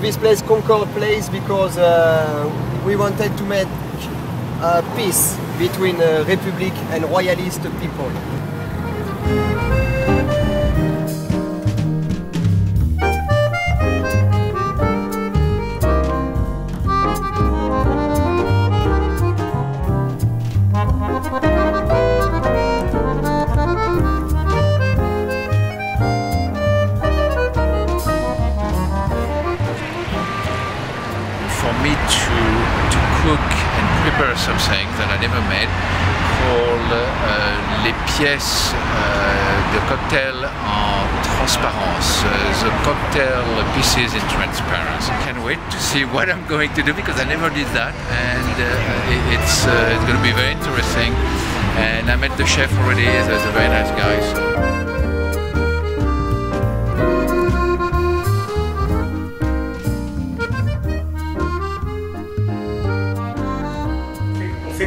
this place Concord Place because we wanted to make peace between Republic and Royalist people. For me to cook and prepare something that I never made called les pièces de cocktail en transparence, the cocktail pieces in transparency. I can't wait to see what I'm going to do because I never did that, and it's going to be very interesting. And I met the chef already, he's a very nice guy. So.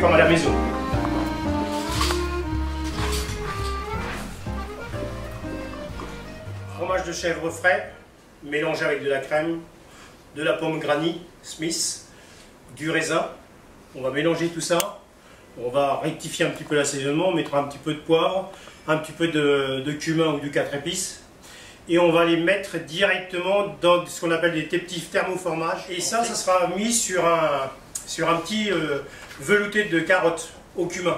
Comme à la maison. Fromage de chèvre frais, mélangé avec de la crème, de la pomme granny, Smith, du raisin. On va mélanger tout ça. On va rectifier un petit peu l'assaisonnement, on mettra un petit peu de poivre, un petit peu de cumin ou de 4 épices. Et on va les mettre directement dans ce qu'on appelle des petits thermoformages. Et ça sera mis sur un petit velouté de carottes au cumin.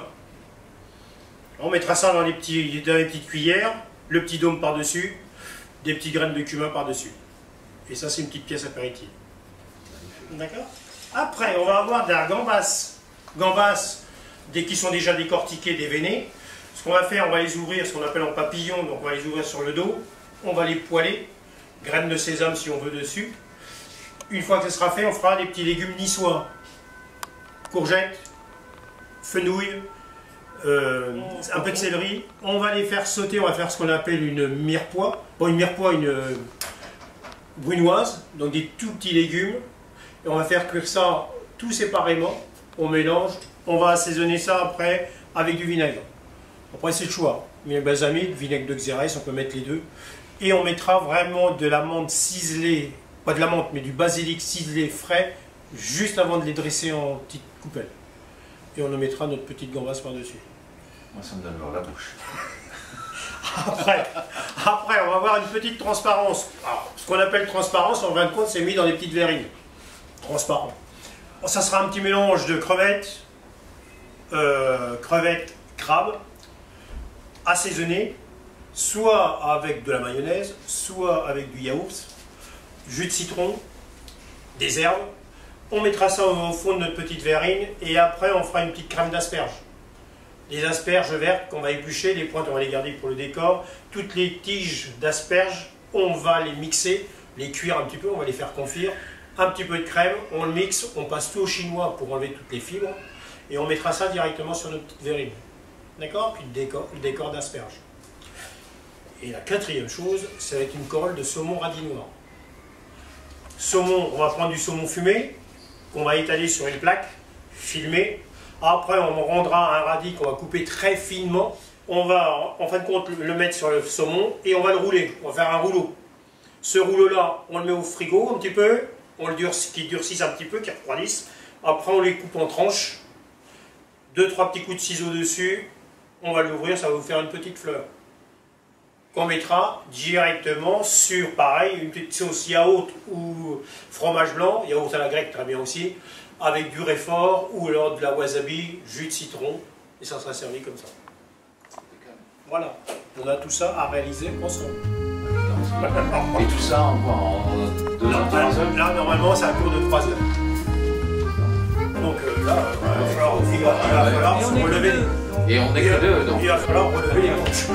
On mettra ça dans les petites cuillères, le petit dôme par-dessus, des petites graines de cumin par-dessus. Et ça, c'est une petite pièce apéritive. D'accord? Après, on va avoir de la gambasse. Gambasse, qui sont déjà décortiquées, déveinées. Ce qu'on va faire, on va les ouvrir, ce qu'on appelle en papillon, donc on va les ouvrir sur le dos. On va les poêler, graines de sésame si on veut dessus. Une fois que ce sera fait, on fera des petits légumes niçois. Courgettes, fenouil, un peu de céleri. On va les faire sauter, on va faire ce qu'on appelle une mirepoix. Bon, une mirepoix, une brunoise, donc des tout petits légumes. Et on va faire cuire ça tout séparément. On mélange, on va assaisonner ça après avec du vinaigre. Après, c'est le choix. Vinaigre balsamique, vinaigre de Xérès, on peut mettre les deux. Et on mettra vraiment de la menthe ciselée, pas de la menthe, mais du basilic ciselé frais, juste avant de les dresser en petites coupelles. Et on en mettra notre petite gambasse par-dessus. Moi, ça me donne l'eau à la bouche. Après, on va avoir une petite transparence. Alors, ce qu'on appelle transparence, en fin de compte, c'est mis dans des petites verrines. Transparent. Bon, ça sera un petit mélange de crevettes, crabes, assaisonnées, soit avec de la mayonnaise, soit avec du yaourt, jus de citron, des herbes. On mettra ça au fond de notre petite verrine et après on fera une petite crème d'asperges. Les asperges vertes qu'on va éplucher, les pointes on va les garder pour le décor. Toutes les tiges d'asperges, on va les mixer, les cuire un petit peu, on va les faire confire. Un petit peu de crème, on le mixe, on passe tout au chinois pour enlever toutes les fibres. Et on mettra ça directement sur notre petite verrine. D'accord? Puis le décor d'asperges. Et la quatrième chose, ça va être une corolle de saumon radis noir. Saumon, on va prendre du saumon fumé, qu'on va étaler sur une plaque, filmer. Après, on rendra un radis qu'on va couper très finement. On va, en fin de compte, le mettre sur le saumon et on va le rouler. On va faire un rouleau. Ce rouleau-là, on le met au frigo un petit peu, on le qu'il durcisse un petit peu, qu'il refroidisse. Après, on les coupe en tranches. 2-3 petits coups de ciseaux dessus. On va l'ouvrir, ça va vous faire une petite fleur. Qu'on mettra directement sur, pareil, une petite sauce yaourt ou fromage blanc, yaourt à la grecque très bien aussi, avec du réfort ou alors de la wasabi, jus de citron, et ça sera servi comme ça. Voilà, on a tout ça à réaliser ensemble. Et tout ça en quoi? En 2 heures, 3 heures? Là, normalement, c'est un cours de 3 heures. Donc là, il va falloir se relever. Et on est que deux, donc. Il va falloir relever les manches.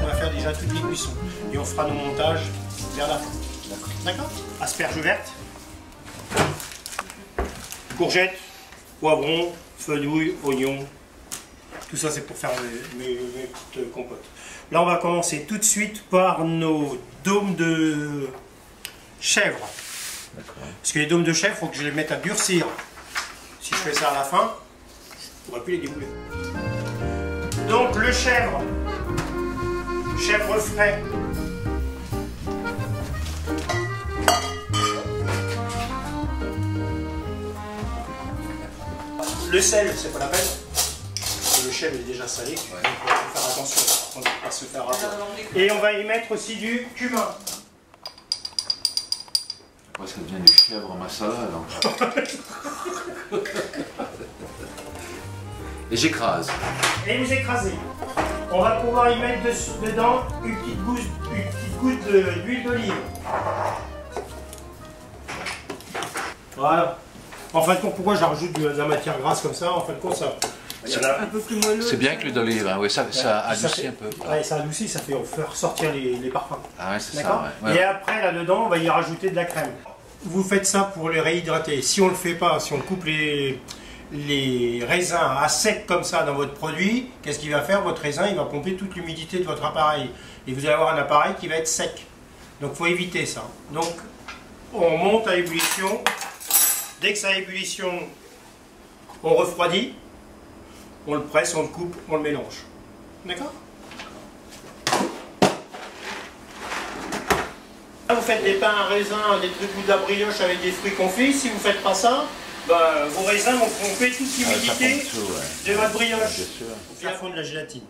On va faire déjà toutes les cuissons. Et on fera nos montages vers la fin. D'accord? Asperges vertes, courgettes, poivrons, fenouil, oignons. Tout ça, c'est pour faire mes petites compotes. Là, on va commencer tout de suite par nos dômes de chèvre. Parce que les dômes de chèvre, il faut que je les mette à durcir. Si je fais ça à la fin, je ne pourrai plus les débouler. Donc, le chèvre frais. Le sel, c'est pas la peine. Le chèvre est déjà salé. Donc il faut faire attention pour ne pas se faire avoir. Et on va y mettre aussi du cumin. Après, ça devient du chèvre masala. Et j'écrase. Et vous écrasez. On va pouvoir y mettre dedans une petite goutte d'huile d'olive. Voilà. En fin de compte, pourquoi je rajoute de la matière grasse comme ça? En fin de compte, ça. Un peu plus moelleux. C'est bien que l'huile d'olive, hein. Oui, ça adoucit un peu. Ouais, ça adoucit, ça fait ressortir les parfums. Ah ouais, c'est ça. D'accord. Ouais. Et après, là-dedans, on va y rajouter de la crème. Vous faites ça pour les réhydrater. Si on ne le fait pas, si on coupe les raisins à sec comme ça dans votre produit, qu'est-ce qu'il va faire? Votre raisin, il va pomper toute l'humidité de votre appareil. Et vous allez avoir un appareil qui va être sec. Donc il faut éviter ça. Donc on monte à ébullition. Dès que ça a ébullition, on refroidit. On le presse, on le coupe, on le mélange. D'accord? Là, vous faites des pains à raisin, des trucs ou de la brioche avec des fruits confits. Si vous ne faites pas ça, bah, vos raisins vont pomper toute l'humidité de votre brioche. Bien sûr. Il faut fondre de la gélatine.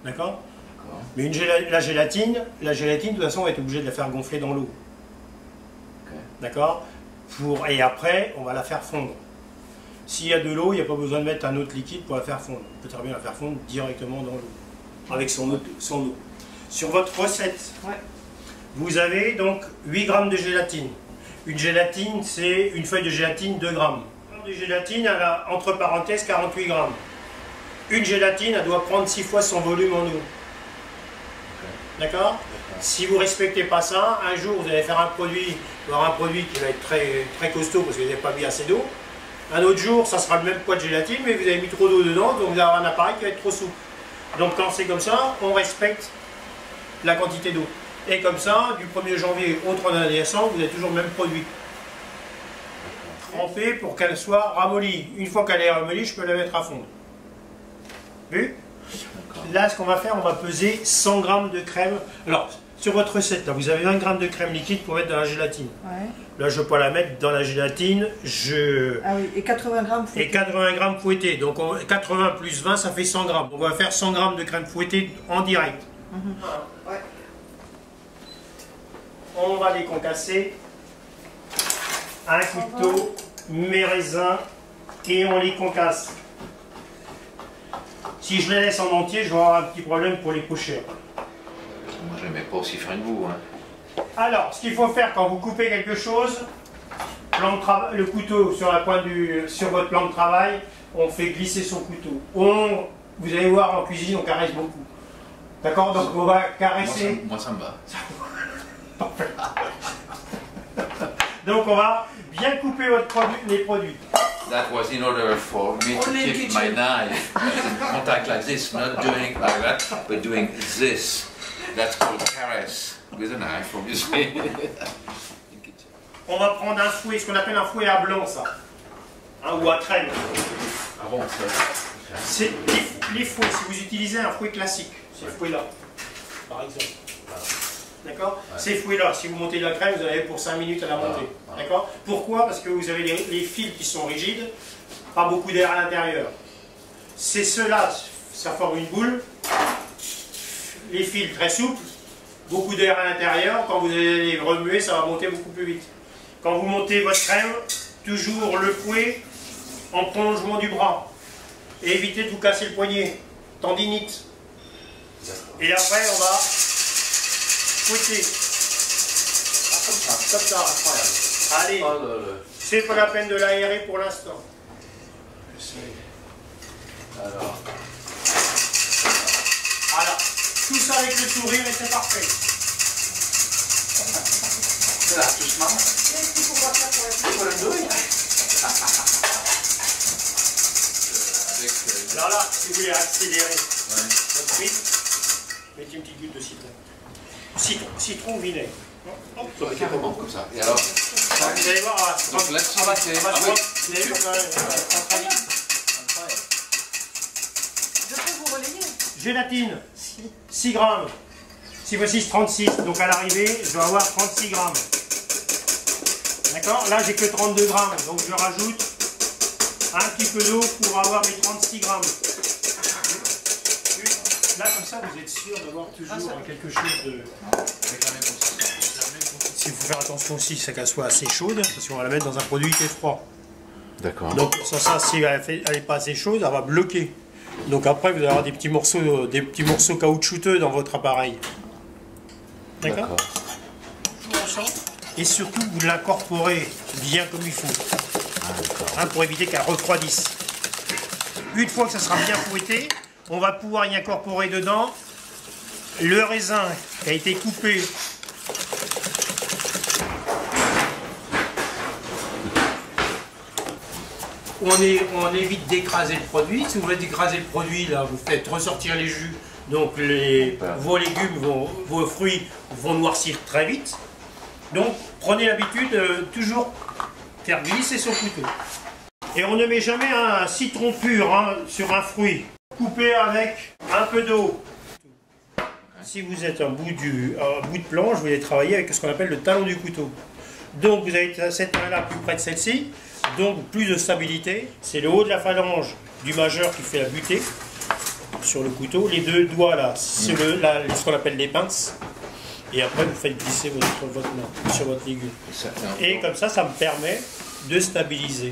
D'accord? Mais la gélatine, de toute façon, on va être obligé de la faire gonfler dans l'eau. Okay. D'accord? Et après, on va la faire fondre. S'il y a de l'eau, il n'y a pas besoin de mettre un autre liquide pour la faire fondre. On peut très bien la faire fondre directement dans l'eau, avec son eau. Sur votre recette, vous avez donc 8 grammes de gélatine. Une gélatine, c'est une feuille de gélatine 2 grammes. Une feuille de gélatine, elle a entre parenthèses 48 grammes. Une gélatine, elle doit prendre 6 fois son volume en eau. D'accord? Si vous ne respectez pas ça, un jour vous allez faire un produit, qui va être très, très costaud parce que vous n'avez pas mis assez d'eau. Un autre jour, ça sera le même poids de gélatine, mais vous avez mis trop d'eau dedans, donc vous allez avoir un appareil qui va être trop souple. Donc quand c'est comme ça, on respecte la quantité d'eau. Et comme ça, du 1er janvier au 31 décembre, vous avez toujours le même produit. Trempée pour qu'elle soit ramollie. Une fois qu'elle est ramollie, je peux la mettre à fondre. Vu? Là, ce qu'on va faire, on va peser 100 g de crème. Alors, sur votre recette, là, vous avez 20 g de crème liquide pour mettre dans la gélatine. Ouais. Là, je ne vais pas la mettre dans la gélatine. Ah oui, et 80 g fouettés. Et 80 g fouettés. Donc, 80 plus 20, ça fait 100 g. On va faire 100 g de crème fouettée en direct. Ouais. On va les concasser. Un couteau, mes raisins, et on les concasse. Si je les laisse en entier, je vais avoir un petit problème pour les pocher. Moi, je n'aimais pas aussi fin de goût. Hein. Alors, ce qu'il faut faire quand vous coupez quelque chose, le couteau sur votre plan de travail, on fait glisser son couteau. Vous allez voir en cuisine, on caresse beaucoup. D'accord? Donc on va caresser. Moi, ça me va. Donc on va bien couper les produits. That was in order for me to keep my knife in contact like this, not doing it like that, but doing this. That's called caress with a knife, obviously. On va prendre un fouet, ce qu'on appelle un fouet à blanc, ça. Hein, ou à crème. Ah bon, ça. C'est les fouets, si vous utilisez un fouet classique, ces fouets-là, par exemple. D'accord? Ouais. Ces fouets-là, si vous montez de la crème, vous en avez pour 5 minutes à la monter. D'accord? Pourquoi? Parce que vous avez les fils qui sont rigides, pas beaucoup d'air à l'intérieur. C'est ceux-là, ça forme une boule. Les fils très souples, beaucoup d'air à l'intérieur. Quand vous allez les remuer, ça va monter beaucoup plus vite. Quand vous montez votre crème, toujours le fouet en prolongement du bras. Et évitez de vous casser le poignet. Tendinite. Et après, on va fouetter. Comme ça, incroyable. Allez, c'est pas la peine de l'aérer pour l'instant. Alors. Voilà. Tout ça avec le sourire et c'est parfait. C'est là, tout smart. Qu'est-ce qu'il faut faire pour la douille? Alors là, si vous voulez accélérer votre rythme, mettez une petite goutte de citron. Citron ou vinaigre. Hop, carrément comme ça. Et alors, vous allez voir, donc là-dessus, vous allez voir quand même. Je peux vous relayer? Gélatine, 6 grammes. 6 fois 6, 36. Donc à l'arrivée, je vais avoir 36 grammes. D'accord? Là, j'ai que 32 grammes. Donc je rajoute un petit peu d'eau pour avoir mes 36 grammes. Là, comme ça, vous êtes sûr d'avoir toujours quelque chose de... Avec la même consistance. Il faut faire attention aussi, c'est qu'elle soit assez chaude, parce qu'on va la mettre dans un produit qui est froid. D'accord. Donc ça si elle n'est pas assez chaude, elle va bloquer. Donc après, vous allez avoir des petits morceaux caoutchouteux dans votre appareil. D'accord. Et surtout, vous l'incorporez bien comme il faut. Pour éviter qu'elle refroidisse. Une fois que ça sera bien fouetté, on va pouvoir y incorporer dedans le raisin qui a été coupé. On évite d'écraser le produit. Si vous voulez écraser le produit, là, vous faites ressortir les jus. Donc vos légumes, vos fruits vont noircir très vite. Donc prenez l'habitude de toujours faire glisser son couteau. Et on ne met jamais un citron pur sur un fruit. Coupez avec un peu d'eau. Si vous êtes un bout de planche, vous allez travailler avec ce qu'on appelle le talon du couteau. Donc vous avez cette main-là plus près de celle-ci. Donc plus de stabilité. C'est le haut de la phalange du majeur qui fait la butée sur le couteau. Les deux doigts là, c'est ce qu'on appelle les pinces. Et après vous faites glisser votre main sur votre légume. Et comme ça, ça me permet de stabiliser.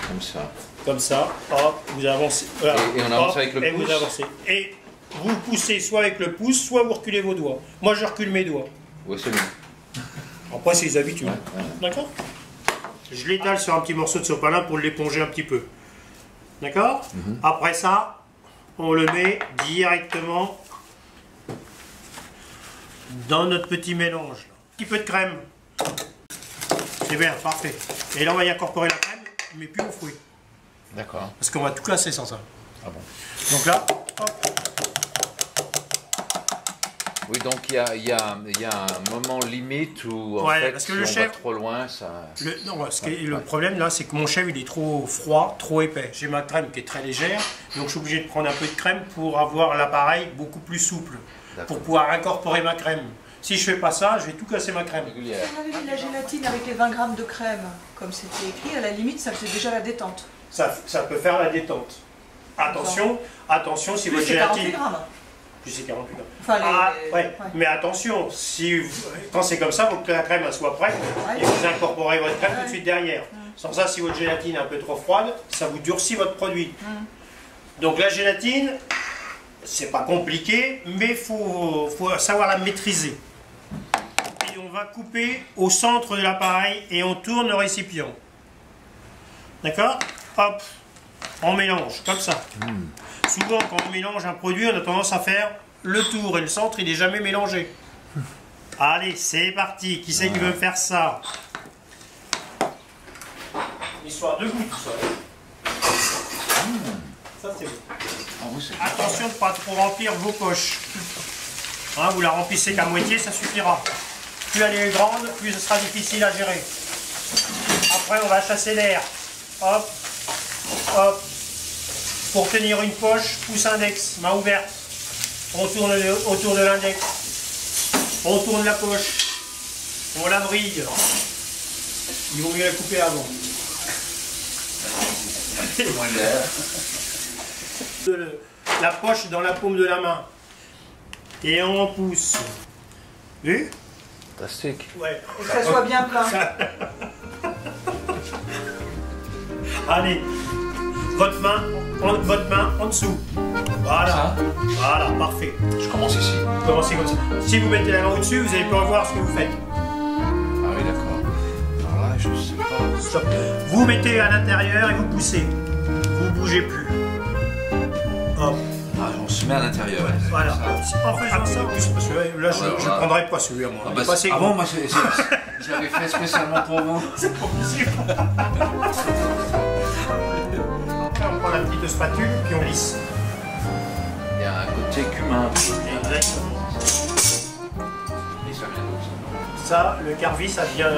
Comme ça. Comme ça, hop, vous avancez. Voilà, et on avance avec le pouce. Et vous avancez. Et vous poussez soit avec le pouce, soit vous reculez vos doigts. Moi je recule mes doigts. Oui, c'est mieux. Après c'est les habitudes. D'accord. Je l'étale sur un petit morceau de sopalin pour l'éponger un petit peu. D'accord. Après ça, on le met directement dans notre petit mélange. Un petit peu de crème. C'est bien, parfait. Et là on va y incorporer la crème, mais plus aux fruits. D'accord. Parce qu'on va tout casser sans ça. Ah bon. Donc là, hop. Oui, donc il y a un moment limite où en fait, parce que si le on chef, va trop loin, ça... Le problème là, c'est que mon chèvre il est trop froid, trop épais. J'ai ma crème qui est très légère, donc je suis obligé de prendre un peu de crème pour avoir l'appareil beaucoup plus souple, pour pouvoir incorporer ma crème. Si je fais pas ça, je vais tout casser ma crème. Si on avait mis de la gélatine avec les 20 grammes de crème, comme c'était écrit, à la limite, ça faisait déjà la détente. Ça peut faire la détente. Attention, attention si votre gélatine... 48 grammes. Plus c'est 48 grammes. Enfin, ouais. Mais attention, quand c'est comme ça, il faut que la crème elle soit prête et vous incorporez votre crème tout de suite derrière. Sans ça, si votre gélatine est un peu trop froide, ça vous durcit votre produit. Donc la gélatine, c'est pas compliqué, mais il faut savoir la maîtriser. Et on va couper au centre de l'appareil et on tourne le récipient. D'accord? Hop, on mélange comme ça. Souvent, quand on mélange un produit, on a tendance à faire le tour et le centre, il n'est jamais mélangé. Allez, c'est parti. Qui c'est qui veut faire ça? Histoire de goût, tout ça. Ça, c'est bon. Attention de ne pas trop remplir vos poches. Vous la remplissez qu'à moitié, ça suffira. Plus elle est grande, plus ce sera difficile à gérer. Après, on va chasser l'air. Hop, hop. Pour tenir une poche, pouce index, main ouverte. On tourne autour de l'index. On tourne la poche. On la brille. Il vaut mieux la couper avant. La poche dans la paume de la main. Et on pousse. Vu? Fantastique. Ouais. Et que ça soit bien plein. Allez, votre main en dessous. Voilà. Voilà, parfait. Je commence ici. Vous commencez comme ça. Si vous mettez la main au-dessus, vous allez pouvoir voir ce que vous faites. Ah oui, d'accord. Alors là, je sais pas. Vous mettez à l'intérieur et vous poussez. Vous ne bougez plus. Hop. Ah, on se met à l'intérieur. Ouais. Voilà. En faisant ça, parce que là, je ne prendrai pas celui à moi. Bon, moi, je l'avais fait spécialement pour vous. C'est pas possible. Après, on prend la petite spatule, puis on lisse. Il y a un côté cumin. Exactement. Et ça vient d'où, ça? Ça, le carvi, ça vient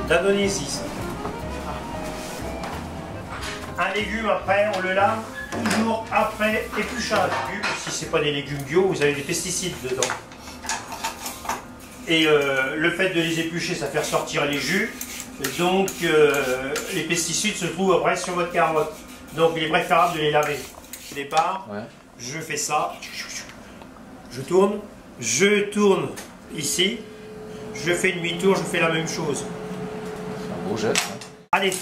d'Indonésie. Un légume, après, on le lave toujours après épluchage. Si ce n'est pas des légumes bio, vous avez des pesticides dedans. Et le fait de les éplucher, ça fait ressortir les jus. Donc, les pesticides se trouvent après sur votre carotte. Donc il est préférable de les laver. Au départ, Ouais. je fais ça, je tourne ici, je fais demi-tour, je fais la même chose. C'est un beau geste. Hein. Allez,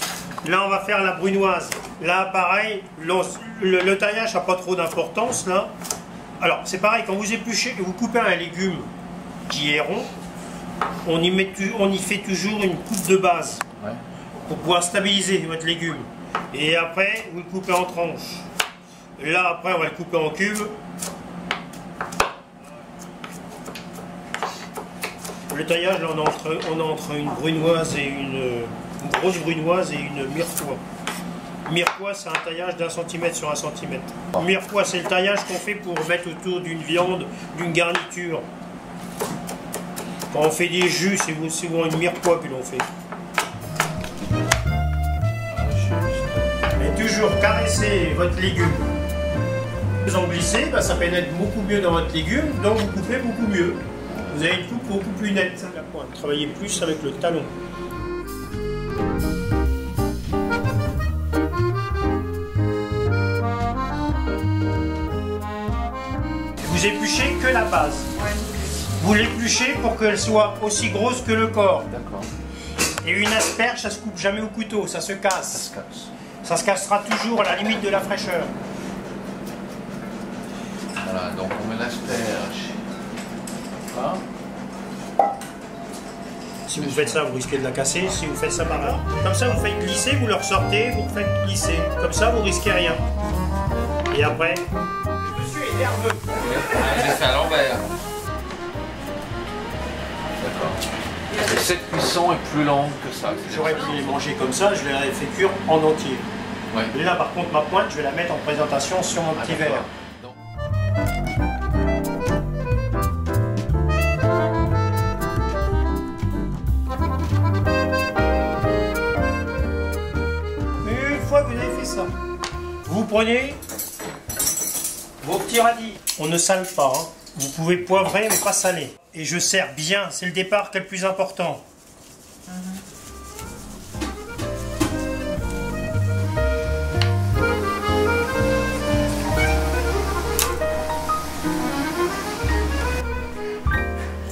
là on va faire la brunoise. Là pareil, le taillage n'a pas trop d'importance là. Alors c'est pareil, quand vous épluchez, vous coupez un légume qui est rond, on y fait toujours une coupe de base. Ouais. Pour pouvoir stabiliser votre légume. Et après, vous le coupez en tranches. Là, après, on va le couper en cubes. Le taillage, là, on a entre une brunoise et une grosse brunoise et une mirepoix. Mirepoix, c'est un taillage d'1 cm sur 1 cm. Mirepoix, c'est le taillage qu'on fait pour mettre autour d'une viande, d'une garniture. Quand on fait des jus, c'est souvent une mirepoix que l'on fait. Et toujours caresser votre légume. Vous en glissez, bah, ça pénètre beaucoup mieux dans votre légume, donc vous coupez beaucoup mieux. Vous avez une coupe beaucoup plus nette. La pointe. Travaillez plus avec le talon. Vous épluchez que la base. Vous l'épluchez pour qu'elle soit aussi grosse que le corps. D'accord. Et une asperge, ça se coupe jamais au couteau, ça se casse. Ça se casse. Ça se cassera toujours à la limite de la fraîcheur. Voilà, donc on met l'asperge. Voilà. Si vous faites ça, vous risquez de la casser. Si vous faites ça par là, comme ça, vous faites glisser, vous le ressortez, vous refaites glisser. Comme ça, vous risquez rien. Et après, le monsieur est nerveux. Je l'ai fait à l'envers. D'accord. Et cette cuisson est plus longue que ça. J'aurais pu les manger comme ça, je les ai fait cuire en entier. Ouais. Là, par contre, ma pointe, je vais la mettre en présentation sur mon petit verre. Donc, Une fois que vous avez fait ça, vous prenez vos petits radis. On ne sale pas, hein. Vous pouvez poivrer mais pas saler. Et je sers bien, c'est le départ qui est le plus important.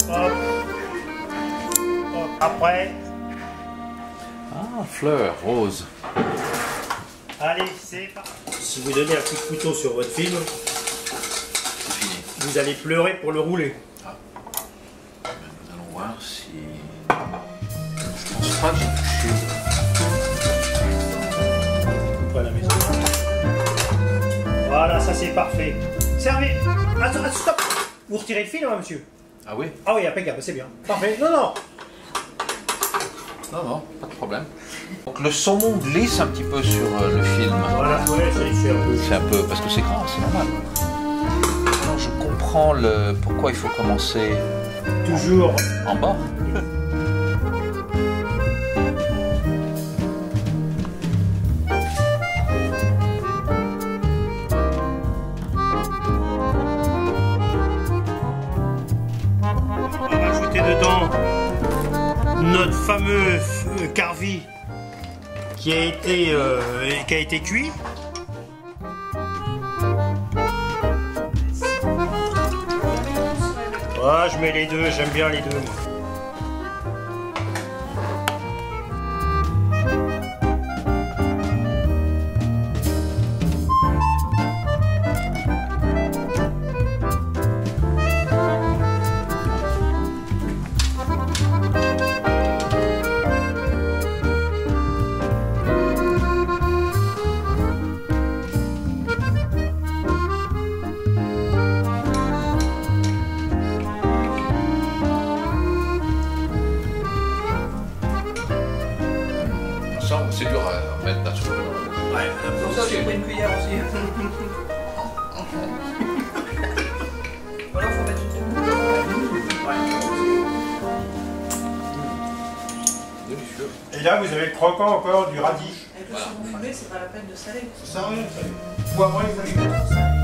Hop. Hop. Après, ah, fleur, rose. allez, c'est parti. Si vous donnez un coup de couteau sur votre film, C'est fini. vous allez pleurer pour le rouler. Nous allons voir si... Je pense pas que j'ai touché. Pas à la maison. Voilà, ça c'est parfait. Servez. Attends, stop. Vous retirez le film, hein, monsieur? Ah oui? Ah oui, impeccable, c'est bien. Parfait. Non, non. Non, non, pas de problème. Donc le saumon glisse un petit peu sur le film. Voilà, ouais, c'est un peu. C'est un peu... parce que c'est grand, c'est normal. Alors je comprends pourquoi il faut commencer Toujours. en bas. On va rajouter dedans notre fameux carvi qui a été cuit. Ah, je mets les deux, j'aime bien les deux. Ça, c'est dur à mettre dans ce Ouais, Pour ça, j'ai pris une cuillère aussi. Voilà, faut mettre délicieux. Et là, vous avez le croquant encore du radis. Avec le saumon fumé, c'est pas la peine de saler. Ça sert à rien, ça. Poivron et salé.